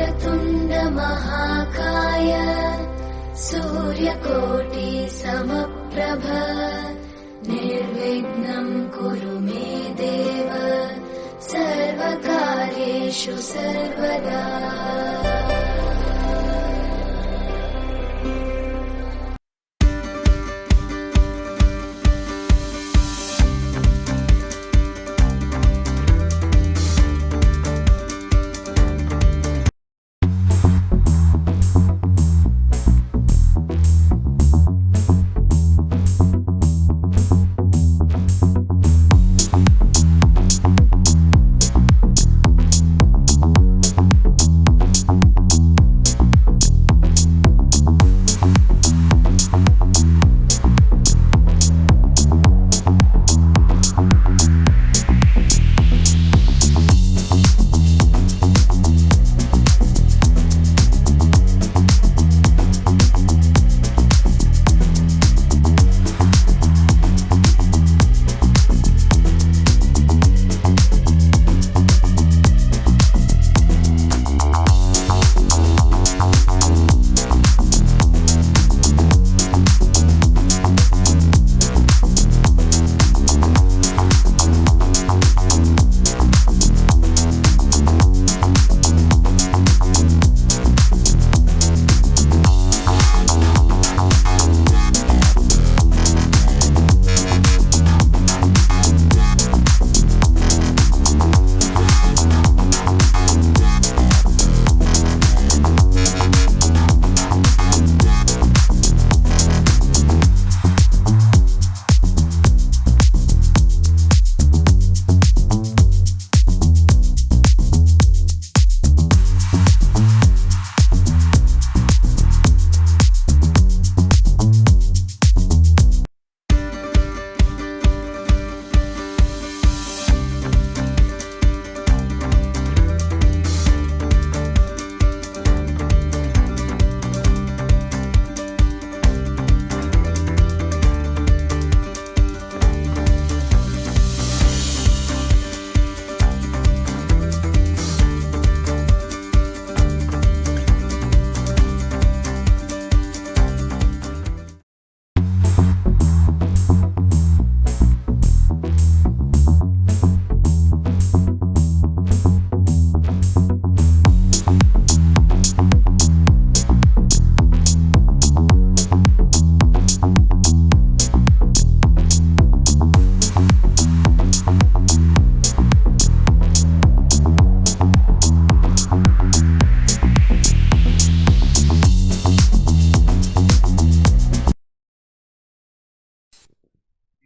वक्रतुण्ड महाकाय सूर्यकोटि समप्रभ निर्विघ्नं कुरु मे देव सर्वकार्येषु सर्वदा।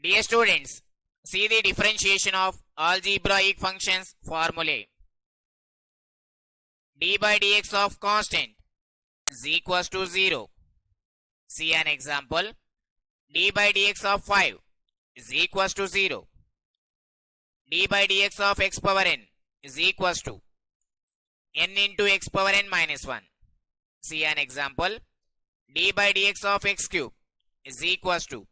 Dear students, see the differentiation of algebraic functions formulae. D by dx of constant is equals to 0. See an example. D by dx of 5 is equals to 0. D by dx of x power n is equals to n into x power n minus 1. See an example. D by dx of x cube is equals to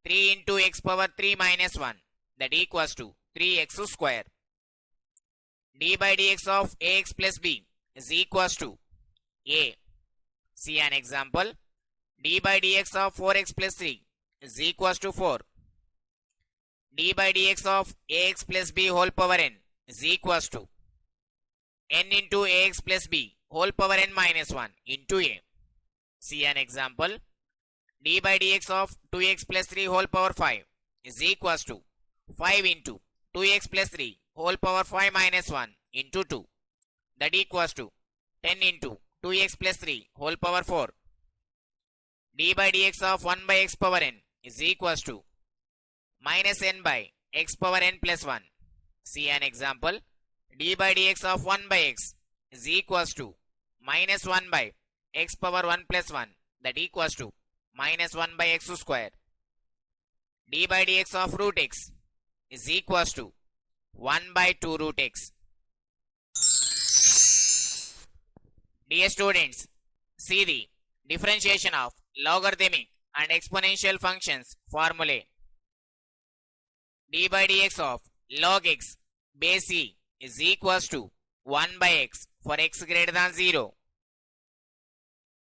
3 into x power 3 minus 1, that equals to 3x square. D by dx of ax plus b is equals to a. See an example. D by dx of 4x plus 3 is equals to 4. D by dx of ax plus b whole power n is equals to n into ax plus b whole power n minus 1 into a. See an example. D by dx of 2x plus 3 whole power 5 is equals to 5 into 2x plus 3 whole power 5 minus 1 into 2, that equals to 10 into 2x plus 3 whole power 4. D by dx of 1 by x power n is equals to minus n by x power n plus 1. See an example. D by dx of 1 by x is equals to minus 1 by x power 1 plus 1, that equals to minus 1 by x square. D by dx of root x is equals to 1 by 2 root x. Dear students, see the differentiation of logarithmic and exponential functions formulae. D by dx of log x base c is equals to 1 by x for x greater than 0.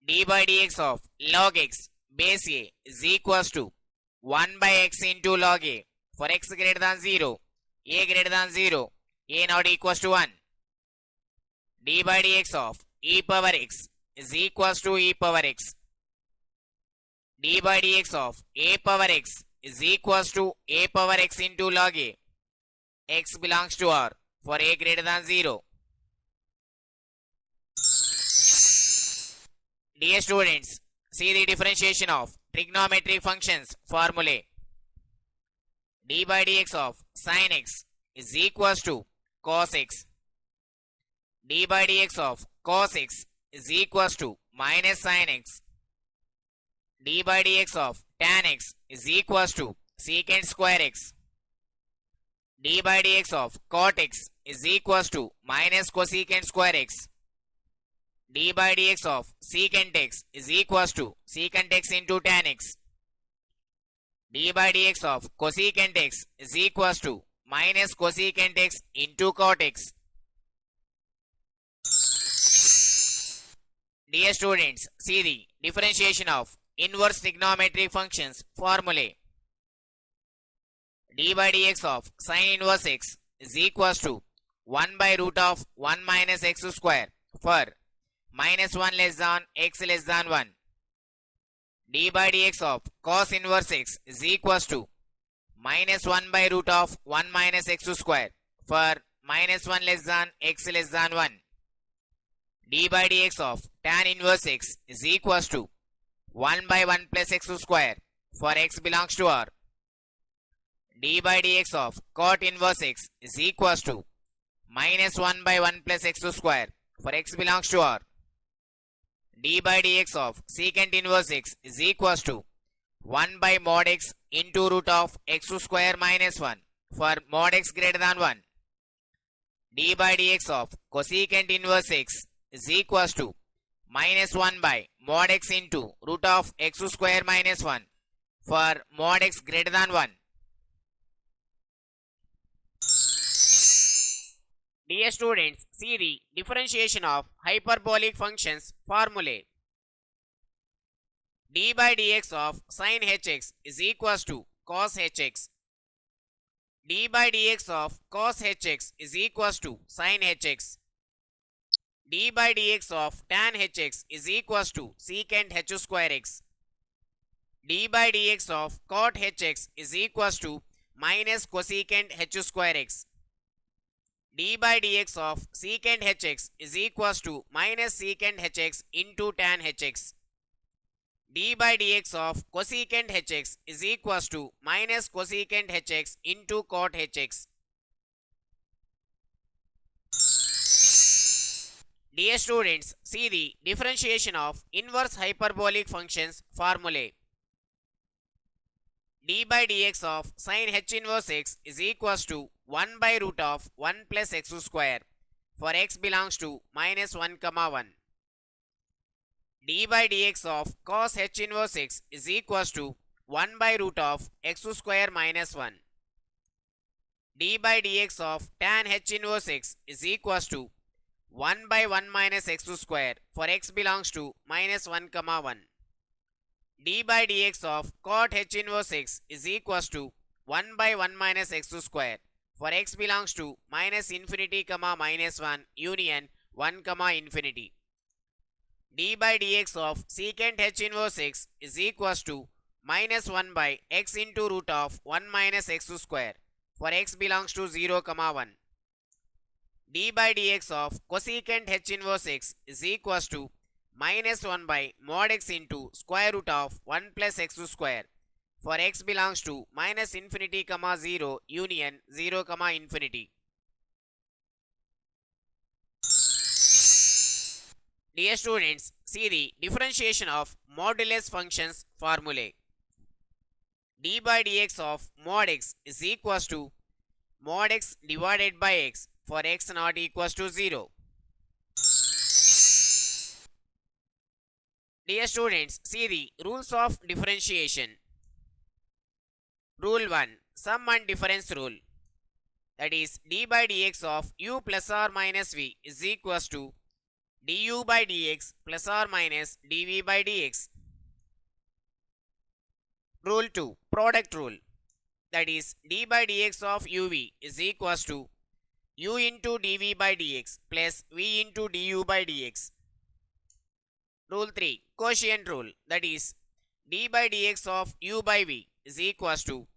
D by dx of log x base a is equals to 1 by x into log a for x greater than 0, a greater than 0, a not equals to 1. D by dx of e power x is equals to e power x. D by dx of a power x is equals to a power x into log a. X belongs to R for a greater than 0. Dear students, see the differentiation of trigonometric functions formulae. D by dx of sin x is equals to cos x. D by dx of cos x is equals to minus sin x. D by dx of tan x is equals to secant square x. D by dx of cot x is equals to minus cosecant square x. D by dx of secant x is equals to secant x into tan x. D by dx of cosecant x is equals to minus cosecant x into cot x. Dear students, see the differentiation of inverse trigonometric functions formulae. D by dx of sin inverse x is equals to 1 by root of 1 minus x square for minus 1 less than x less than 1. D by dx of cos inverse x is equals to minus 1 by root of 1 minus x square for minus 1 less than x less than 1. D by dx of tan inverse x is equals to 1 by 1 plus x square for x belongs to R. D by dx of cot inverse x is equals to minus 1 by 1 plus x square for x belongs to R. D by dx of secant inverse x is equals to 1 by mod x into root of x square minus 1 for mod x greater than 1. D by dx of cosecant inverse x is equals to minus 1 by mod x into root of x square minus 1 for mod x greater than 1. Dear students, see the differentiation of hyperbolic functions formulae. D by dx of sin hx is equals to cos hx. D by dx of cos hx is equals to sin hx. D by dx of tan hx is equals to secant h square x. D by dx of cot hx is equals to minus cosecant h square x. D by dx of secant hx is equals to minus secant hx into tan hx. D by dx of cosecant hx is equals to minus cosecant hx into cot hx. Dear students, see the differentiation of inverse hyperbolic functions formulae. D by dx of sin h inverse x is equals to 1 by root of 1 plus x square for x belongs to minus 1 comma 1. D by dx of cos h inverse x is equals to 1 by root of x square minus 1. D by dx of tan h inverse x is equals to 1 by 1 minus x square for x belongs to minus 1 comma 1. D by dx of cot h inverse x is equals to 1 by 1 minus x square for x belongs to minus infinity comma minus 1 union 1 comma infinity. D by dx of secant h inverse x is equals to minus 1 by x into root of 1 minus x square for x belongs to 0 comma 1. D by dx of cosecant h inverse x is equals to minus 1 by mod x into square root of 1 plus x square for x belongs to minus infinity comma 0 union 0 comma infinity. Dear students, see the differentiation of modulus functions formulae. D by dx of mod x is equals to mod x divided by x for x not equals to 0. Dear students, see the rules of differentiation. Rule 1. Sum and difference rule. that is d by dx of u plus or minus v is equals to du by dx plus or minus dv by dx. Rule 2, product rule, that is d by dx of uv is equals to u into dv by dx plus v into du by dx. Rule 3, quotient rule, that is d by dx of u by v is equals to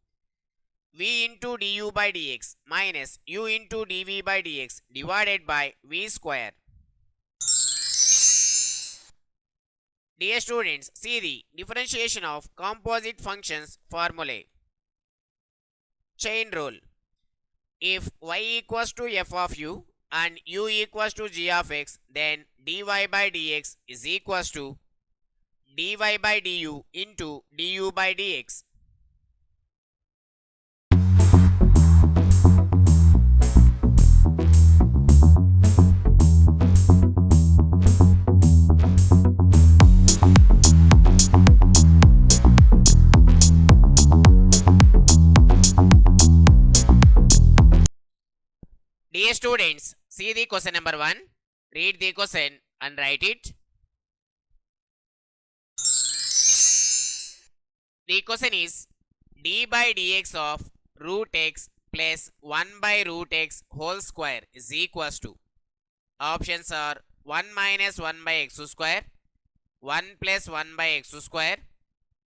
v into du by dx minus u into dv by dx divided by v square. Dear students, see the differentiation of composite functions formulae. Chain rule. If y equals to f of u and u equals to g of x, then dy by dx is equals to dy by du into du by dx. Dear students, see the question number 1, read the question and write it. The question is d by dx of root x plus 1 by root x whole square is equals to. Options are 1 minus 1 by x square, 1 plus 1 by x square,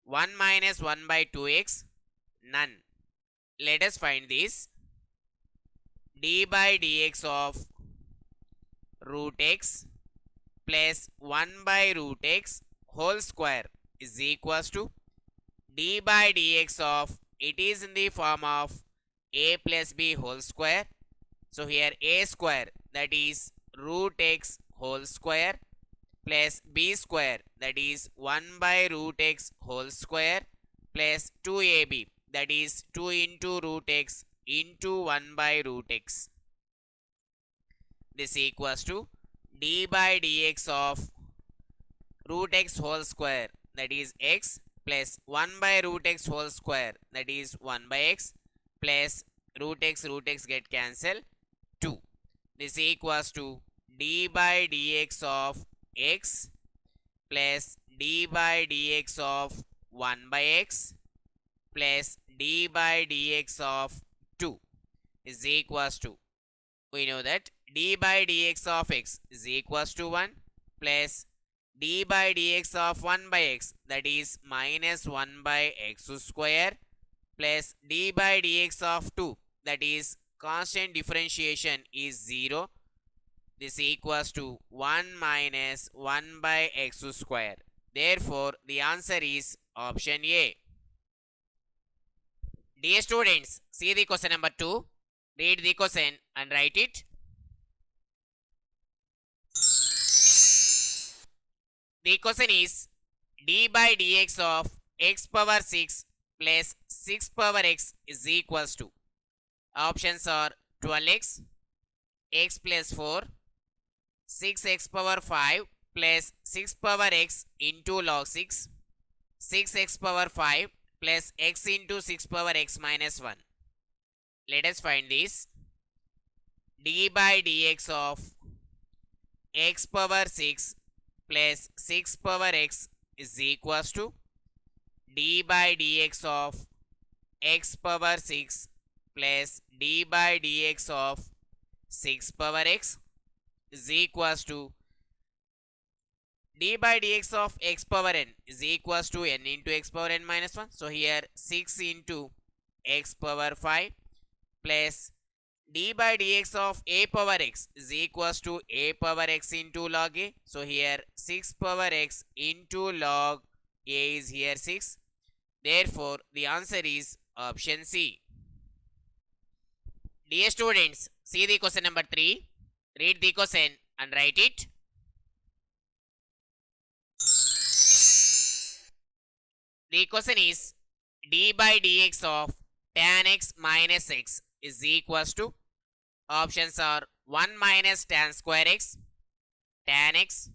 1 minus 1 by 2x, none. Let us find this. D by dx of root x plus 1 by root x whole square is equals to d by dx of, it is in the form of a plus b whole square. So here a square, that is root x whole square, plus b square, that is 1 by root x whole square, plus 2ab, that is 2 into root x into 1 by root x. This equals to d by dx of root x whole square, that is x, plus 1 by root x whole square, that is 1 by x, plus root x get cancelled, 2. This equals to d by dx of x plus d by dx of 1 by x plus d by dx of 2 is equals to, we know that d by dx of x is equals to 1 plus d by dx of 1 by x, that is minus 1 by x square, plus d by dx of 2, that is constant differentiation is 0. This equals to 1 minus 1 by x square. Therefore, the answer is option A. Dear students, see the question number 2. Read the question and write it. The question is d by dx of x power 6 plus 6 power x is equals to. Options are 12x, x plus 4, 6x power 5 plus 6 power x into log 6, 6x power 5 plus x into 6 power x minus 1. Let us find this. D by dx of x power 6 plus 6 power x is equals to d by dx of x power 6 plus d by dx of 6 power x is equals to d by dx of x power n is equals to n into x power n minus 1. So here 6 into x power 5 plus d by dx of a power x is equals to a power x into log a. So here 6 power x into log a is here 6. Therefore, the answer is option C. Dear students, see the question number 3. Read the question and write it. The question is d by dx of tan x minus x is equals to. Options are 1 minus tan square x, tan x,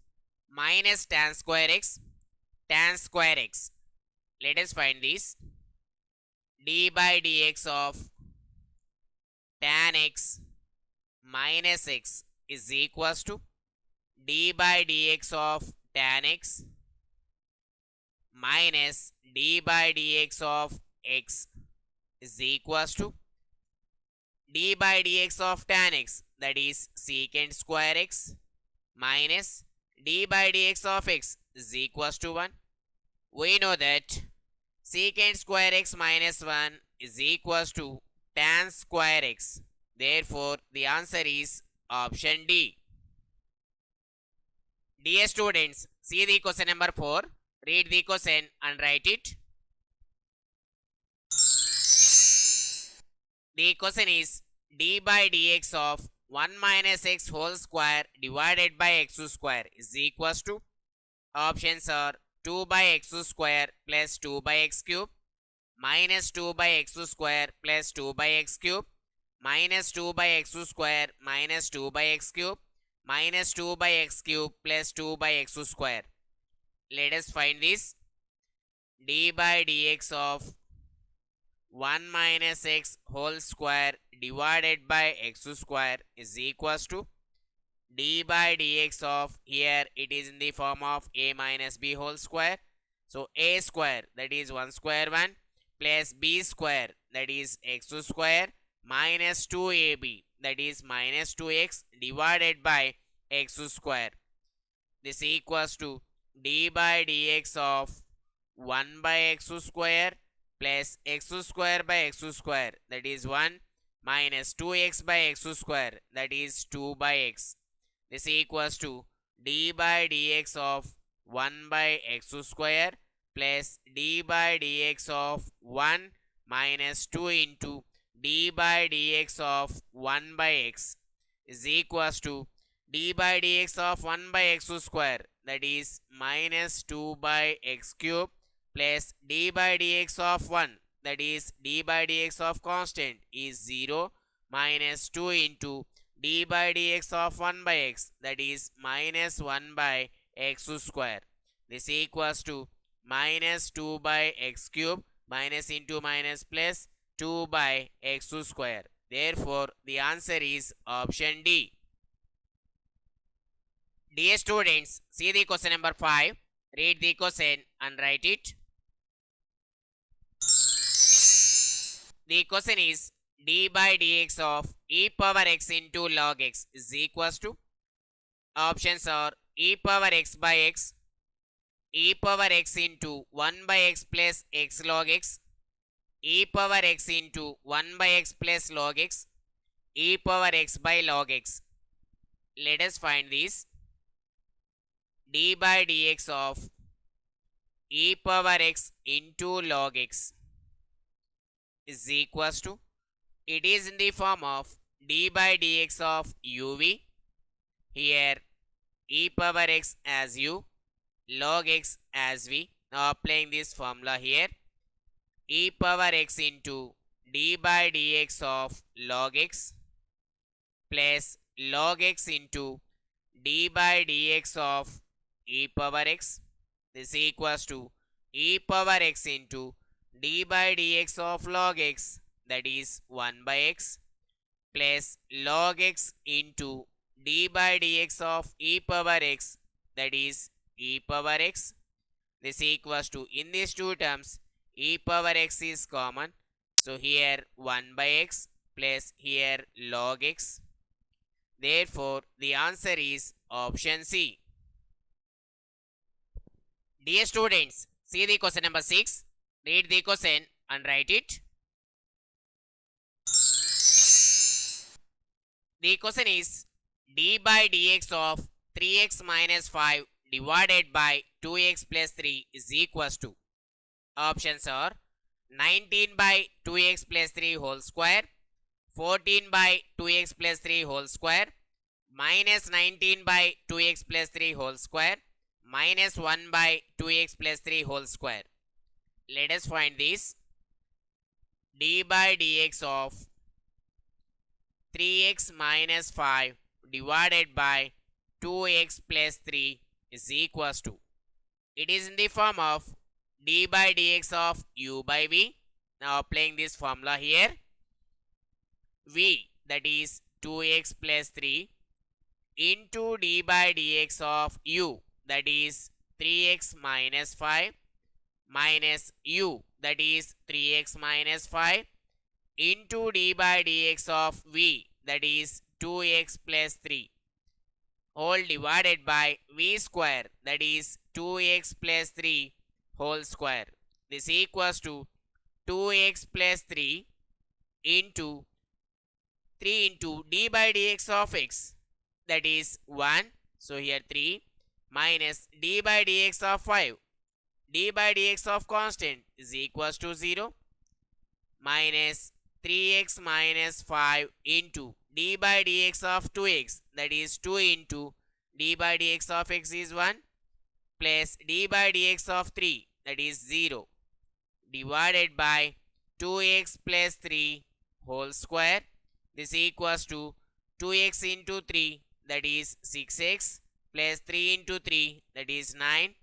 minus tan square x, tan square x. Let us find this. D by dx of tan x minus x is equals to d by dx of tan x minus d by dx of x is equals to d by dx of tan x, that is secant square x, minus d by dx of x is equals to 1. We know that secant square x minus 1 is equals to tan square x. Therefore, the answer is option D. Dear students, see the question number 4. Read the question and write it. The question is d by dx of 1 minus x whole square divided by x square is equals to, options are 2 by x square plus 2 by x cube, minus 2 by x square plus 2 by x cube, minus 2 by x square minus 2 by x cube, minus 2 by x cube plus 2 by x square. Let us find this. D by dx of 1 minus x whole square divided by x square is equals to d by dx of, here it is in the form of a minus b whole square. So a square, that is 1 square 1, plus b square, that is x square, minus 2ab, that is minus 2x, divided by x square. This equals to d by dx of 1 by x square plus x square by x square, that is 1, minus 2x by x square, that is 2 by x. This equals to d by dx of 1 by x square plus d by dx of 1 minus 2 into d by dx of 1 by x is equals to d by dx of 1 by x square, that is minus 2 by x cube, plus d by dx of 1, that is d by dx of constant is 0, minus 2 into d by dx of 1 by x, that is minus 1 by x square. This equals to minus 2 by x cube, minus into minus plus 2 by x square. Therefore, the answer is option D. Dear students, see the question number 5. Read the question and write it. The question is d by dx of e power x into log x is equals to, options are e power x by x, e power x into 1 by x plus x log x, e power x into 1 by x plus log x, e power x by log x. Let us find this. D by dx of e power x into log x is equals to, it is in the form of d by dx of uv, here e power x as u, log x as v. Now applying this formula here, e power x into d by dx of log x plus log x into d by dx of e power x. This equals to e power x into d by dx of log x, that is 1 by x, plus log x into d by dx of e power x, that is e power x. This equals to, in these two terms, e power x is common. So here 1 by x plus here log x. Therefore, the answer is option C. Dear students, see the question number 6. Read the question and write it. The question is d by dx of 3x minus 5 divided by 2x plus 3 is equals to, options are 19 by 2x plus 3 whole square, 14 by 2x plus 3 whole square, minus 19 by 2x plus 3 whole square, minus 1 by 2x plus 3 whole square. Let us find this. D by dx of 3x minus 5 divided by 2x plus 3 is equals to, it is in the form of d by dx of u by v. Now applying this formula here, v, that is 2x plus 3 into d by dx of u that is 3x minus 5 minus u that is 3x minus 5 into d by dx of v that is 2x plus 3 whole divided by v square that is 2x plus 3 whole square. This equals to 2x plus 3 into 3 into d by dx of x that is 1. So here 3 minus d by dx of 5. D by dx of constant is equals to 0 minus 3x minus 5 into d by dx of 2x that is 2 into d by dx of x is 1 plus d by dx of 3 that is 0 divided by 2x plus 3 whole square. This equals to 2x into 3 that is 6x plus 3 into 3 that is 9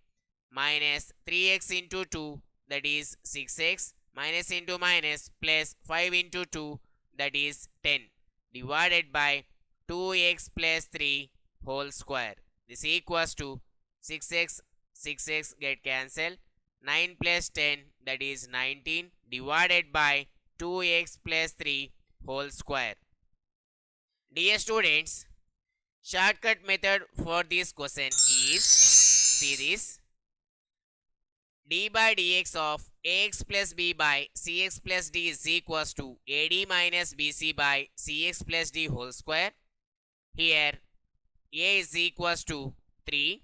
minus 3x into 2 that is 6x minus into minus plus 5 into 2 that is 10 divided by 2x plus 3 whole square. This equals to 6x get cancelled. 9 plus 10 that is 19 divided by 2x plus 3 whole square. Dear students, shortcut method for this question is, see this, d by dx of ax plus b by cx plus d is equals to ad minus bc by cx plus d whole square. Here a is equals to 3,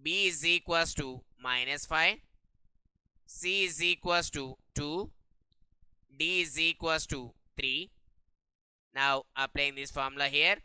b is equals to minus 5, c is equals to 2, d is equals to 3. Now applying this formula here,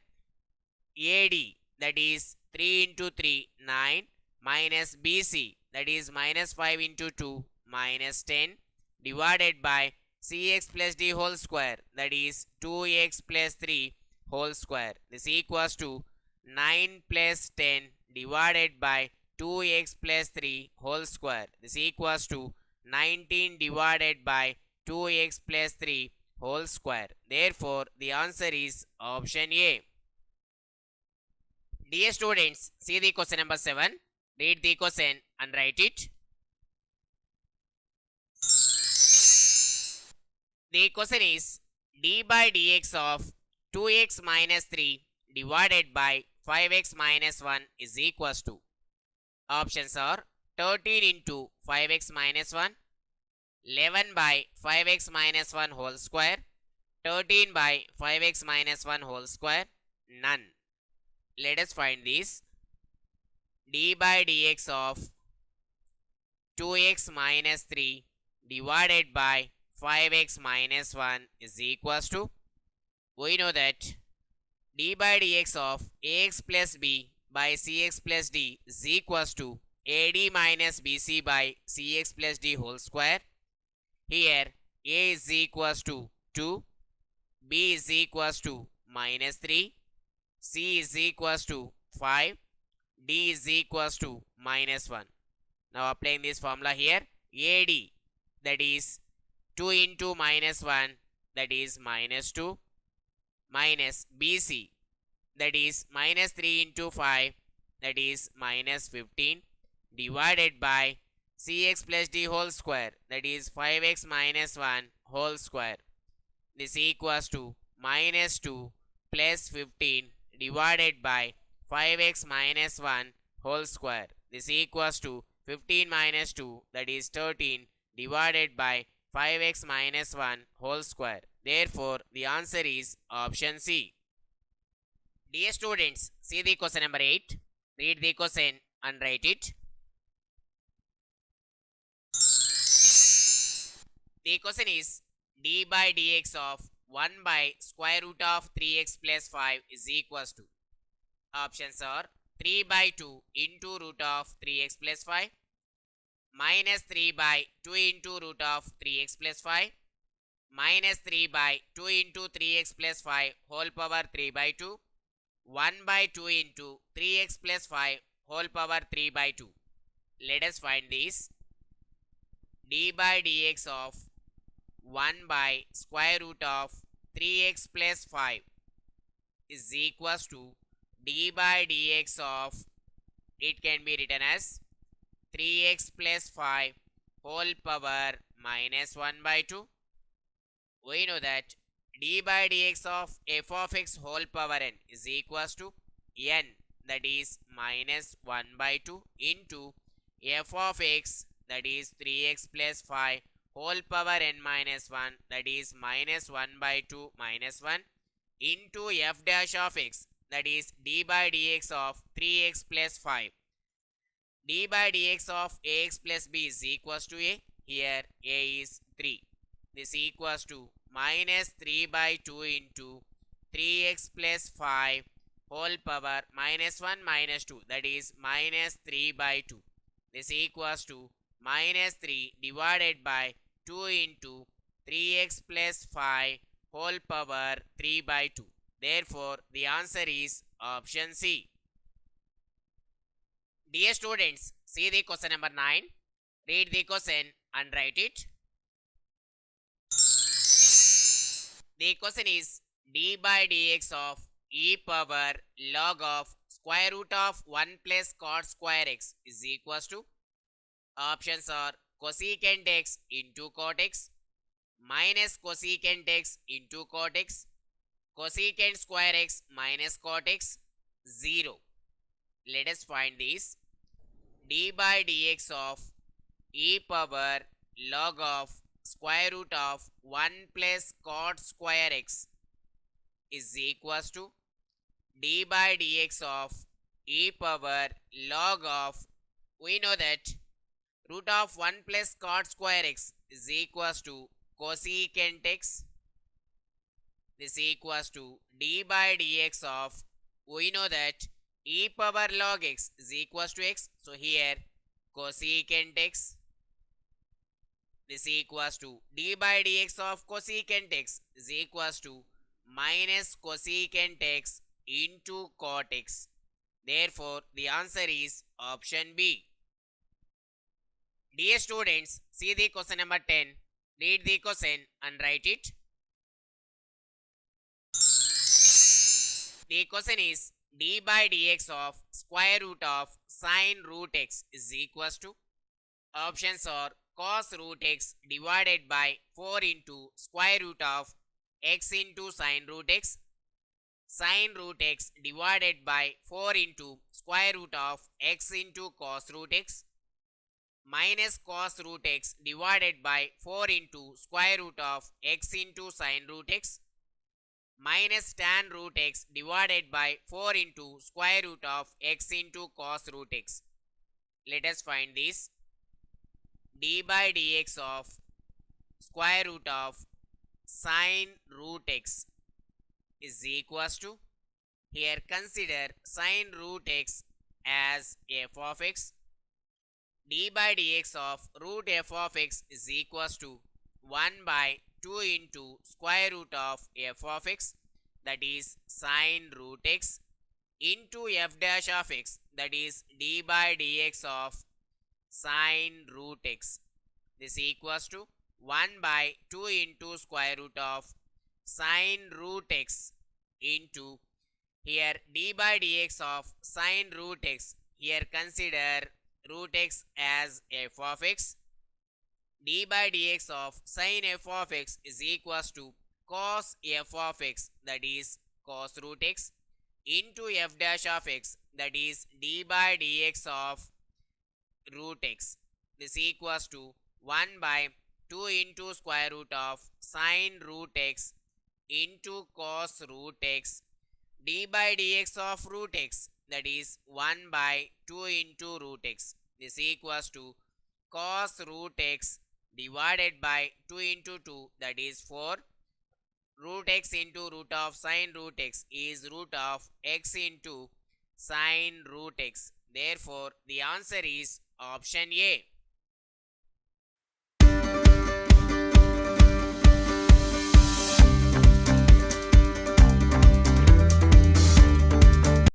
AD that is 3 into 3 9 minus BC that is minus 5 into 2 minus 10 divided by CX plus D whole square that is 2x plus 3 whole square. This equals to 9 plus 10 divided by 2x plus 3 whole square. This equals to 19 divided by 2x plus 3 whole square. Therefore, the answer is option A. Dear students, see the question number 7. Read the question and write it. The question is d by dx of 2x minus 3 divided by 5x minus 1 is equals to. Options are 13 into 5x minus 1, 11 by 5x minus 1 whole square, 13 by 5x minus 1 whole square, none. Let us find this. D by dx of 2x minus 3 divided by 5x minus 1 is equals to, we know that d by dx of ax plus b by cx plus d is equals to ad minus bc by cx plus d whole square. Here a is equals to 2, b is equals to minus 3, c is equals to 5, d is equals to minus 1. Now applying this formula here, AD that is 2 into minus 1 that is minus 2 minus BC that is minus 3 into 5 that is minus 15 divided by cx plus d whole square that is 5x minus 1 whole square. This equals to minus 2 plus 15 divided by 5x minus 1 whole square. This equals to 15 minus 2 that is 13 divided by 5x minus 1 whole square. Therefore, the answer is option C. Dear students, see the question number 8. Read the question and write it. The question is d by dx of 1 by square root of 3x plus 5 is equals to. Options are 3 by 2 into root of 3x plus 5, minus 3 by 2 into root of 3x plus 5, minus 3 by 2 into 3x plus 5 whole power 3 by 2, 1 by 2 into 3x plus 5 whole power 3 by 2. Let us find this. D by dx of 1 by square root of 3x plus 5 is equals to d by dx of, it can be written as 3x plus 5 whole power minus 1 by 2. We know that d by dx of f of x whole power n is equals to n, that is minus 1 by 2 into f of x, that is 3x plus 5 whole power n minus 1, that is minus 1 by 2 minus 1 into f dash of x, that is d by dx of 3x plus 5. D by dx of ax plus b is equals to a. Here a is 3. This equals to minus 3 by 2 into 3x plus 5 whole power minus 1 minus 2, that is minus 3 by 2. This equals to minus 3 divided by 2 into 3x plus 5 whole power 3 by 2. Therefore, the answer is option C. Dear students, see the question number 9. Read the question and write it. The question is d by dx of e power log of square root of 1 plus cot square x is equals to. Options are cosecant x into cot x, minus cosecant x into cot x, cosecant square x minus cot x, 0. Let us find this. D by dx of e power log of square root of 1 plus cot square x is equals to d by dx of e power log of, we know that root of 1 plus cot square x is equals to cosecant x. This equals to d by dx of, we know that e power log x is equals to x. So here cosecant x. This equals to d by dx of cosecant x is equals to minus cosecant x into cot x. Therefore, the answer is option B. Dear students, see the question number 10. Read the question and write it. The question is d by dx of square root of sine root x is equals to. Options are cos root x divided by 4 into square root of x into sine root x, sine root x divided by 4 into square root of x into cos root x, minus cos root x divided by 4 into square root of x into sine root x, minus tan root x divided by 4 into square root of x into cos root x. Let us find this. D by dx of square root of sine root x is equals to, here consider sine root x as f of x. D by dx of root f of x is equals to 1 by 2 into square root of f of x, that is sine root x, into f dash of x, that is d by dx of sine root x. This equals to 1 by 2 into square root of sine root x into, here d by dx of sine root x, here consider root x as f of x. D by dx of sine f of x is equals to cos f of x, that is cos root x, into f dash of x, that is d by dx of root x. This equals to 1 by 2 into square root of sine root x into cos root x, d by dx of root x, that is 1 by 2 into root x. This equals to cos root x divided by 2 into 2, that is 4. Root x into root of sine root x is root of x into sine root x. Therefore, the answer is option A.